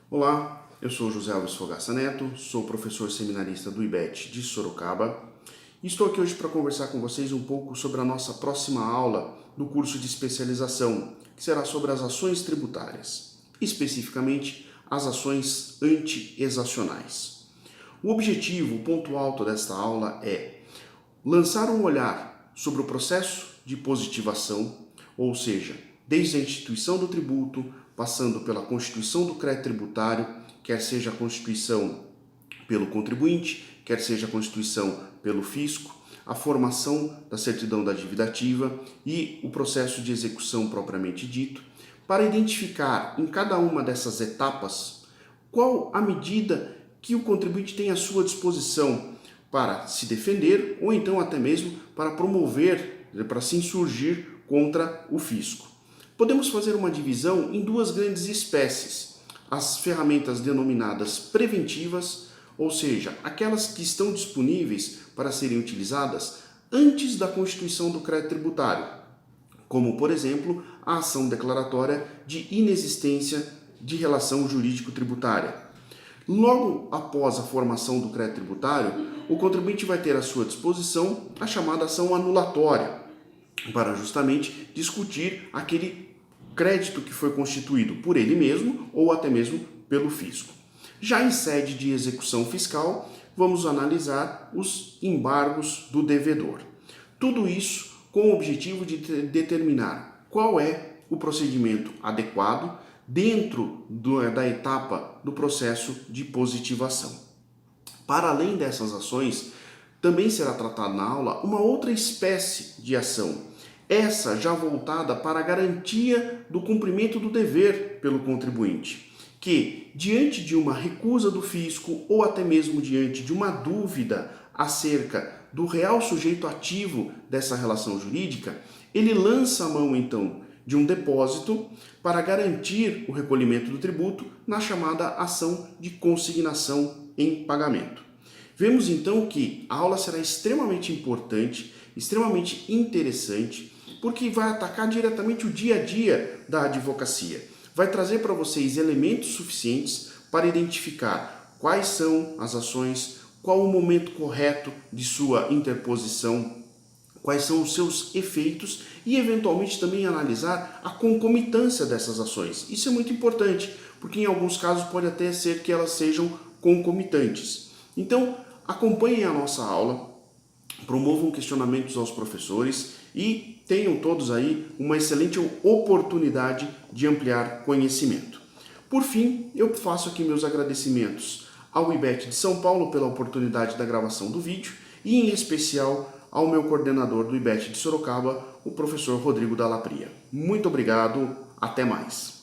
Olá, eu sou José Alves Fogaça Neto, sou professor seminarista do IBET de Sorocaba e estou aqui hoje para conversar com vocês um pouco sobre a nossa próxima aula do curso de especialização, que será sobre as ações tributárias, especificamente as ações anti-exacionais. O objetivo, o ponto alto desta aula é lançar um olhar sobre o processo de positivação, ou seja, desde a instituição do tributo, passando pela constituição do crédito tributário, quer seja a constituição pelo contribuinte, quer seja a constituição pelo fisco, a formação da certidão da dívida ativa e o processo de execução propriamente dito, para identificar em cada uma dessas etapas qual a medida que o contribuinte tem à sua disposição para se defender ou então até mesmo para promover, para se insurgir contra o fisco. Podemos fazer uma divisão em duas grandes espécies: as ferramentas denominadas preventivas, ou seja, aquelas que estão disponíveis para serem utilizadas antes da constituição do crédito tributário, como, por exemplo, a ação declaratória de inexistência de relação jurídico-tributária. Logo após a formação do crédito tributário, o contribuinte vai ter à sua disposição a chamada ação anulatória, para justamente discutir aquele crédito que foi constituído por ele mesmo ou até mesmo pelo fisco. Já em sede de execução fiscal, vamos analisar os embargos do devedor. Tudo isso com o objetivo de determinar qual é o procedimento adequado dentro da etapa do processo de positivação. Para além dessas ações, também será tratada na aula uma outra espécie de ação, essa já voltada para a garantia do cumprimento do dever pelo contribuinte, que, diante de uma recusa do fisco ou até mesmo diante de uma dúvida acerca do real sujeito ativo dessa relação jurídica, ele lança a mão então de um depósito para garantir o recolhimento do tributo na chamada ação de consignação em pagamento. Vemos então que a aula será extremamente importante, extremamente interessante, porque vai atacar diretamente o dia a dia da advocacia. Vai trazer para vocês elementos suficientes para identificar quais são as ações, qual o momento correto de sua interposição, quais são os seus efeitos e, eventualmente, também analisar a concomitância dessas ações. Isso é muito importante, porque em alguns casos pode até ser que elas sejam concomitantes. Então, acompanhem a nossa aula, promovam questionamentos aos professores e tenham todos aí uma excelente oportunidade de ampliar conhecimento. Por fim, eu faço aqui meus agradecimentos ao IBET de São Paulo pela oportunidade da gravação do vídeo e, em especial, ao meu coordenador do IBET de Sorocaba, o professor Rodrigo Dalla Pria. Muito obrigado, até mais.